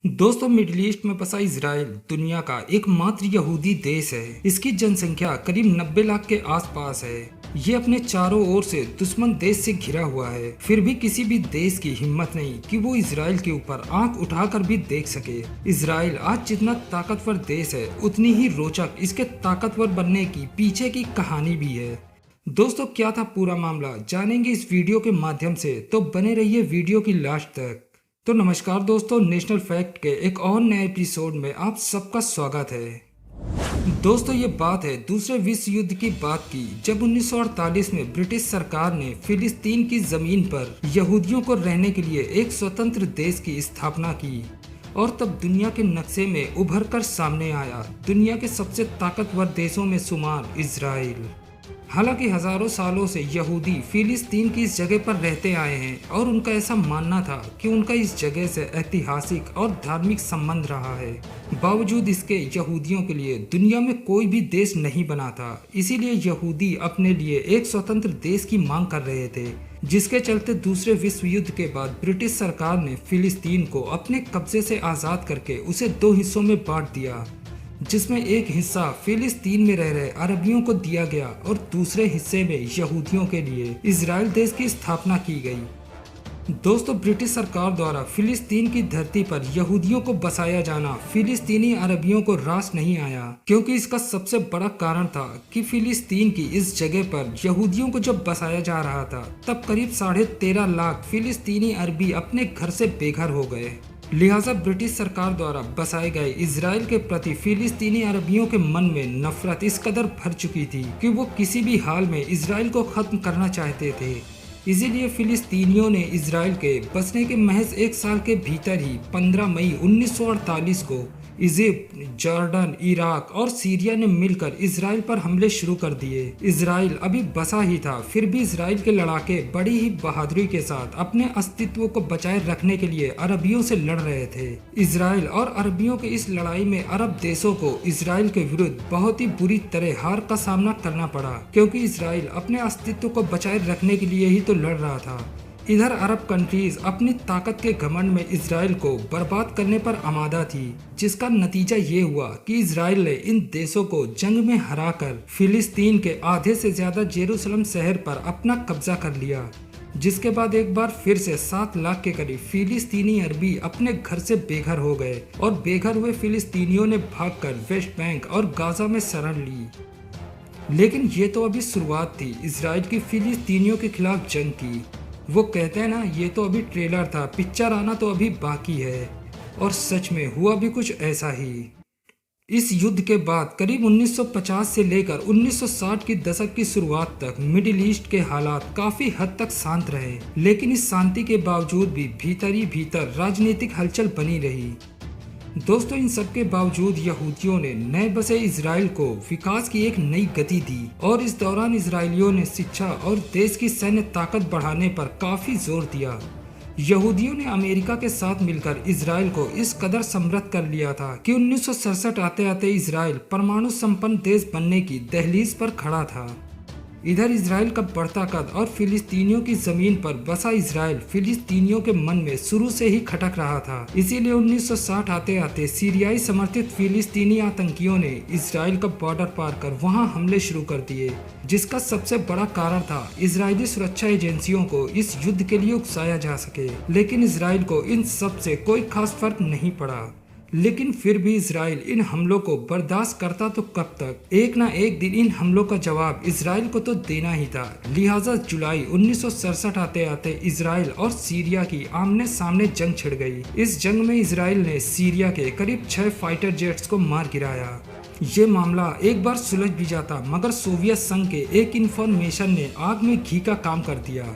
दोस्तों, middle east में बसा इजराइल दुनिया का एकमात्र यहूदी देश है। इसकी जनसंख्या करीब 90 लाख के आसपास है। ये अपने चारों ओर से दुश्मन देश से घिरा हुआ है। फिर भी किसी भी देश की हिम्मत नहीं कि वो इजराइल के ऊपर आंख उठाकर भी देख सके। इजराइल आज जितना ताकतवर देश है, उतनी ही रोचक इसके ताकतवर बनने की पीछे की कहानी भी है। दोस्तों, क्या था पूरा मामला जानेंगे इस वीडियो के माध्यम से, तो बने रहिए वीडियो की लास्ट तक। तो नमस्कार दोस्तों, नेशनल फैक्ट के एक और नए एपिसोड में आप सबका स्वागत है। दोस्तों, ये बात है दूसरे विश्व युद्ध की बात की, जब 1948 में ब्रिटिश सरकार ने फिलिस्तीन की जमीन पर यहूदियों को रहने के लिए एक स्वतंत्र देश की स्थापना की और तब दुनिया के नक्शे में उभर कर सामने आया दुनिया के सबसे ताकतवर देशों में शुमार इजराइल। हालांकि हजारों सालों से यहूदी फिलिस्तीन की इस जगह पर रहते आए हैं और उनका ऐसा मानना था कि उनका इस जगह से ऐतिहासिक और धार्मिक संबंध रहा है। बावजूद इसके यहूदियों के लिए दुनिया में कोई भी देश नहीं बना था। इसीलिए यहूदी अपने लिए एक स्वतंत्र देश की मांग कर रहे थे, जिसके चलते दूसरे विश्व युद्ध के बाद ब्रिटिश सरकार ने फिलिस्तीन को अपने कब्जे से आज़ाद करके उसे दो हिस्सों में बांट दिया, जिसमें एक हिस्सा फिलिस्तीन में रह रहे अरबियों को दिया गया और दूसरे हिस्से में यहूदियों के लिए इजराइल देश की स्थापना की गई। दोस्तों, ब्रिटिश सरकार द्वारा फिलिस्तीन की धरती पर यहूदियों को बसाया जाना फिलिस्तीनी अरबियों को रास नहीं आया, क्योंकि इसका सबसे बड़ा कारण था कि फिलिस्तीन की इस जगह पर यहूदियों को जब बसाया जा रहा था, तब करीब 13.5 लाख फिलिस्तीनी अरबी अपने घर से बेघर हो गए। लिहाजा ब्रिटिश सरकार द्वारा बसाए गए इजराइल के प्रति फिलिस्तीनी अरबियों के मन में नफरत इस कदर भर चुकी थी कि वो किसी भी हाल में इजराइल को खत्म करना चाहते थे। इसीलिए फिलिस्तीनियों ने इजराइल के बसने के महज एक साल के भीतर ही 15 मई 1948 को इजिप्ट, जॉर्डन, इराक और सीरिया ने मिलकर इजराइल पर हमले शुरू कर दिए। इजराइल अभी बसा ही था, फिर भी इजराइल के लड़ाके बड़ी ही बहादुरी के साथ अपने अस्तित्व को बचाए रखने के लिए अरबियों से लड़ रहे थे। इजराइल और अरबियों के इस लड़ाई में अरब देशों को इजराइल के विरुद्ध बहुत ही बुरी तरह हार का सामना करना पड़ा, क्योंकि इजराइल अपने अस्तित्व को बचाए रखने के लिए ही तो लड़ रहा था। इधर अरब कंट्रीज अपनी ताकत के घमंड में इजराइल को बर्बाद करने पर आमादा थी, जिसका नतीजा ये हुआ कि इजराइल ने इन देशों को जंग में हराकर फिलिस्तीन के आधे से ज्यादा जेरूसलम शहर पर अपना कब्जा कर लिया, जिसके बाद एक बार फिर से 7 लाख के करीब फिलिस्तीनी अरबी अपने घर से बेघर हो गए और बेघर हुए फिलिस्तीनियों ने भागकर वेस्ट बैंक और गाजा में शरण ली। लेकिन ये तो अभी शुरुआत थी इजराइल की फिलिस्तीनियों के खिलाफ जंग की। वो कहते हैं ना, ये तो अभी ट्रेलर था, पिक्चर आना तो अभी बाकी है। और सच में हुआ भी कुछ ऐसा ही। इस युद्ध के बाद करीब 1950 से लेकर 1960 की दशक की शुरुआत तक मिडिल ईस्ट के हालात काफी हद तक शांत रहे, लेकिन इस शांति के बावजूद भी भीतर ही भीतर राजनीतिक हलचल बनी रही। दोस्तों, इन सब के बावजूद यहूदियों ने नए बसे इजराइल को विकास की एक नई गति दी और इस दौरान इजरायलियों ने शिक्षा और देश की सैन्य ताकत बढ़ाने पर काफी जोर दिया। यहूदियों ने अमेरिका के साथ मिलकर इजराइल को इस कदर समृद्ध कर लिया था कि 1967 आते आते इजराइल परमाणु संपन्न देश बनने की दहलीज पर खड़ा था। इधर इजराइल का बढ़ता कद और फिलिस्तीनियों की जमीन पर बसा इजराइल फिलिस्तीनियों के मन में शुरू से ही खटक रहा था। इसीलिए 1960 आते आते सीरियाई समर्थित फिलिस्तीनी आतंकियों ने इजराइल का बॉर्डर पार कर वहां हमले शुरू कर दिए, जिसका सबसे बड़ा कारण था इजरायली सुरक्षा एजेंसियों को इस युद्ध के लिए उकसाया जा सके। लेकिन इजराइल को इन सब से कोई खास फर्क नहीं पड़ा। लेकिन फिर भी इजराइल इन हमलों को बर्दाश्त करता तो कब तक। एक ना एक दिन इन हमलों का जवाब इजराइल को तो देना ही था। लिहाजा जुलाई 1967 आते आते इजराइल और सीरिया की आमने सामने जंग छिड़ गई। इस जंग में इजराइल ने सीरिया के करीब 6 फाइटर जेट्स को मार गिराया। ये मामला एक बार सुलझ भी जाता, मगर सोवियत संघ के एक इंफॉर्मेशन ने आग में घी का काम कर दिया।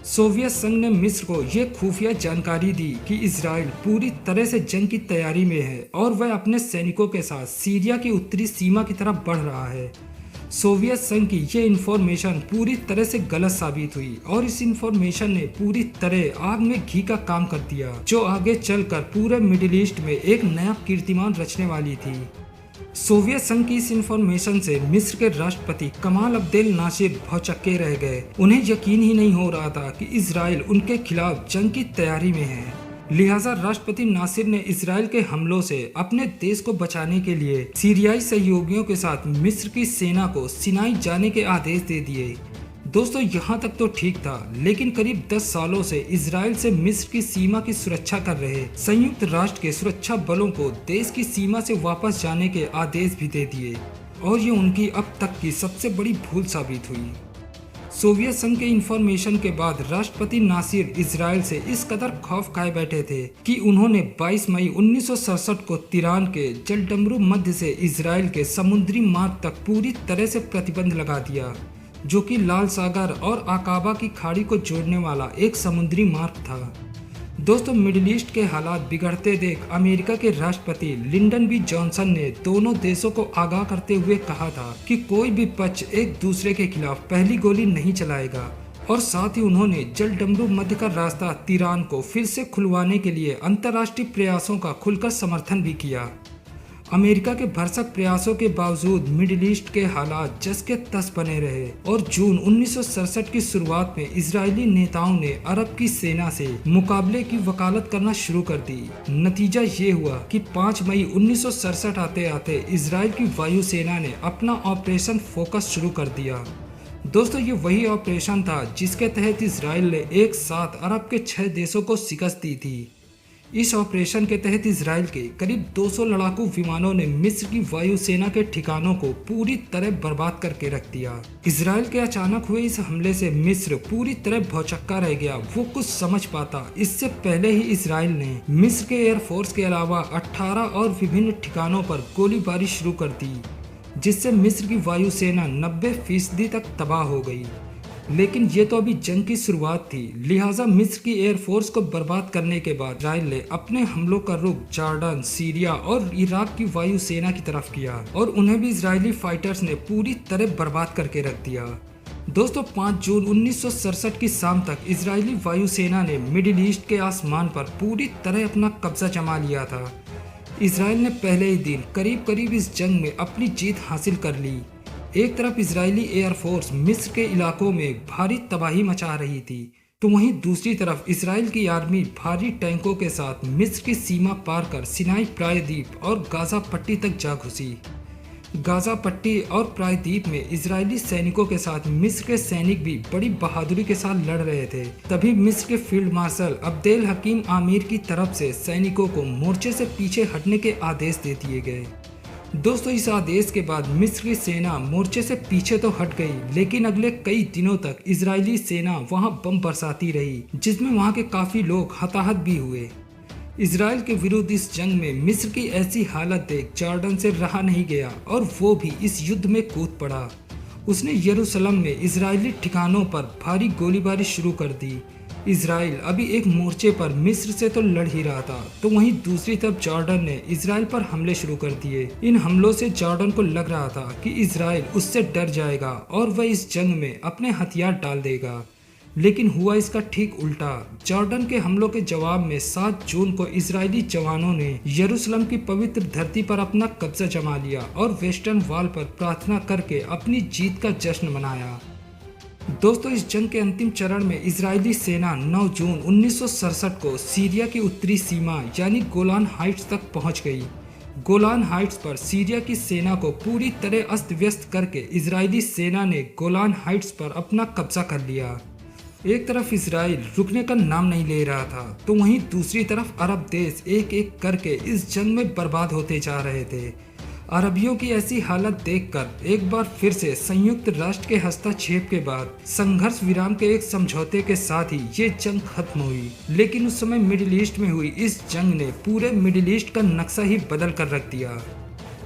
सोवियत संघ ने मिस्र को यह खुफिया जानकारी दी कि इजराइल पूरी तरह से जंग की तैयारी में है और वह अपने सैनिकों के साथ सीरिया की उत्तरी सीमा की तरफ बढ़ रहा है। सोवियत संघ की यह इंफॉर्मेशन पूरी तरह से गलत साबित हुई और इस इंफॉर्मेशन ने पूरी तरह आग में घी का काम कर दिया, जो आगे चलकर पूरे मिडिल ईस्ट में एक नया कीर्तिमान रचने वाली थी। सोवियत संघ की इस इंफॉर्मेशन से मिस्र के राष्ट्रपति कमाल अब्देल नासिर भौचक्के रह गए। उन्हें यकीन ही नहीं हो रहा था कि इजराइल उनके खिलाफ जंग की तैयारी में है। लिहाजा राष्ट्रपति नासिर ने इसराइल के हमलों से अपने देश को बचाने के लिए सीरियाई सहयोगियों के साथ मिस्र की सेना को सिनाई जाने के आदेश दे दिए। दोस्तों, यहाँ तक तो ठीक था, लेकिन करीब 10 सालों से इसराइल से मिस्र की सीमा की सुरक्षा कर रहे संयुक्त राष्ट्र के सुरक्षा बलों को देश की सीमा से वापस जाने के आदेश भी दे दिए और ये उनकी अब तक की सबसे बड़ी भूल साबित हुई। सोवियत संघ के इंफॉर्मेशन के बाद राष्ट्रपति नासिर इसराइल से इस कदर खौफ खाए बैठे थे कि उन्होंने 22 मई 1967 को तिरान के जलडमरू मध्य से इसराइल के समुद्री मार्ग तक पूरी तरह से प्रतिबंध लगा दिया, जो कि लाल सागर और आकाबा की खाड़ी को जोड़ने वाला एक समुद्री मार्ग था। दोस्तों, मिडिल ईस्ट के हालात बिगड़ते देख अमेरिका के राष्ट्रपति लिंडन बी जॉनसन ने दोनों देशों को आगाह करते हुए कहा था कि कोई भी पक्ष एक दूसरे के खिलाफ पहली गोली नहीं चलाएगा और साथ ही उन्होंने जलडमरू मध्य का रास्ता तिरान को फिर से खुलवाने के लिए अंतर्राष्ट्रीय प्रयासों का खुलकर समर्थन भी किया। अमेरिका के भरसक प्रयासों के बावजूद मिडिल ईस्ट के हालात जस के तस बने रहे और जून 1967 की शुरुआत में इजरायली नेताओं ने अरब की सेना से मुकाबले की वकालत करना शुरू कर दी। नतीजा ये हुआ कि 5 मई 1967 आते आते इजराइल की वायुसेना ने अपना ऑपरेशन फोकस शुरू कर दिया। दोस्तों, ये वही ऑपरेशन था जिसके तहत इजराइल ने एक साथ अरब के 6 देशों को शिकस्त दी थी। इस ऑपरेशन के तहत इजराइल के करीब 200 लड़ाकू विमानों ने मिस्र की वायुसेना के ठिकानों को पूरी तरह बर्बाद करके रख दिया। इजराइल के अचानक हुए इस हमले से मिस्र पूरी तरह भौचक्का रह गया। वो कुछ समझ पाता इससे पहले ही इजराइल ने मिस्र के एयरफोर्स के अलावा 18 और विभिन्न ठिकानों पर गोलीबारी शुरू कर दी, जिससे मिस्र की वायुसेना 90% तक तबाह हो गई। लेकिन ये तो अभी जंग की शुरुआत थी, लिहाजा मिस्र की एयरफोर्स को बर्बाद करने के बाद इजराइल ने अपने हमलों का रुख जॉर्डन, सीरिया और इराक की वायुसेना की तरफ किया और उन्हें भी इजरायली फाइटर्स ने पूरी तरह बर्बाद करके रख दिया। दोस्तों, 5 जून 1967 की शाम तक इजरायली वायुसेना ने मिडिल ईस्ट के आसमान पर पूरी तरह अपना कब्जा जमा लिया था। इजराइल ने पहले ही दिन करीब इस जंग में अपनी जीत हासिल कर ली। एक तरफ इजरायली एयरफोर्स मिस्र के इलाकों में भारी तबाही मचा रही थी, तो वहीं दूसरी तरफ इजराइल की आर्मी भारी टैंकों के साथ मिस्र की सीमा पार कर सिनाई प्रायद्वीप और गाजा पट्टी तक जा घुसी। गाजा पट्टी और प्रायद्वीप में इजरायली सैनिकों के साथ मिस्र के सैनिक भी बड़ी बहादुरी के साथ लड़ रहे थे। तभी मिस्र के फील्ड मार्शल अब्देल हकीम आमिर की तरफ से सैनिकों को मोर्चे से पीछे हटने के आदेश दे दिए गए। दोस्तों, इस आदेश के बाद मिस्र की सेना मोर्चे से पीछे तो हट गई, लेकिन अगले कई दिनों तक इजरायली सेना वहां बम बरसाती रही, जिसमें वहां के काफी लोग हताहत भी हुए। इजराइल के विरुद्ध इस जंग में मिस्र की ऐसी हालत देख जॉर्डन से रहा नहीं गया और वो भी इस युद्ध में कूद पड़ा। उसने यरूशलेम में इजरायली ठिकानों पर भारी गोलीबारी शुरू कर दी। इजराइल अभी एक मोर्चे पर मिस्र से तो लड़ ही रहा था, तो वहीं दूसरी तरफ जॉर्डन ने इजराइल पर हमले शुरू कर दिए। इन हमलों से जॉर्डन को लग रहा था कि इजराइल उससे डर जाएगा और वह इस जंग में अपने हथियार डाल देगा, लेकिन हुआ इसका ठीक उल्टा। जॉर्डन के हमलों के जवाब में 7 जून को इजरायली जवानों ने यरूशलेम की पवित्र धरती पर अपना कब्जा जमा लिया और वेस्टर्न वॉल पर प्रार्थना करके अपनी जीत का जश्न मनाया। दोस्तों, इस जंग के अंतिम चरण में इजरायली सेना 9 जून 1967 को सीरिया की उत्तरी सीमा यानी गोलान हाइट्स तक पहुंच गई। गोलान हाइट्स पर सीरिया की सेना को पूरी तरह अस्त व्यस्त करके इजरायली सेना ने गोलान हाइट्स पर अपना कब्जा कर लिया। एक तरफ इजराइल रुकने का नाम नहीं ले रहा था, तो वहीं दूसरी तरफ अरब देश एक एक करके इस जंग में बर्बाद होते जा रहे थे। अरबियों की ऐसी हालत देखकर एक बार फिर से संयुक्त राष्ट्र के हस्तक्षेप के बाद संघर्ष विराम के एक समझौते के साथ ही ये जंग खत्म हुई। लेकिन उस समय मिडिल ईस्ट में हुई इस जंग ने पूरे मिडिल ईस्ट का नक्शा ही बदल कर रख दिया।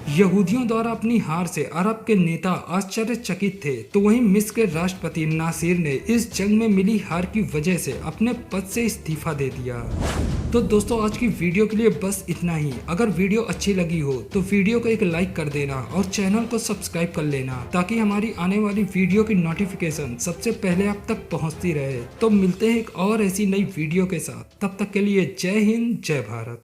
यहूदियों द्वारा अपनी हार से अरब के नेता आश्चर्यचकित थे, तो वहीं मिस्र के राष्ट्रपति नासिर ने इस जंग में मिली हार की वजह से अपने पद से इस्तीफा दे दिया। तो दोस्तों, आज की वीडियो के लिए बस इतना ही। अगर वीडियो अच्छी लगी हो तो वीडियो को एक लाइक कर देना और चैनल को सब्सक्राइब कर लेना, ताकि हमारी आने वाली वीडियो की नोटिफिकेशन सबसे पहले आप तक पहुंचती रहे। तो मिलते हैं एक और ऐसी नई वीडियो के साथ, तब तक के लिए जय हिंद, जय भारत।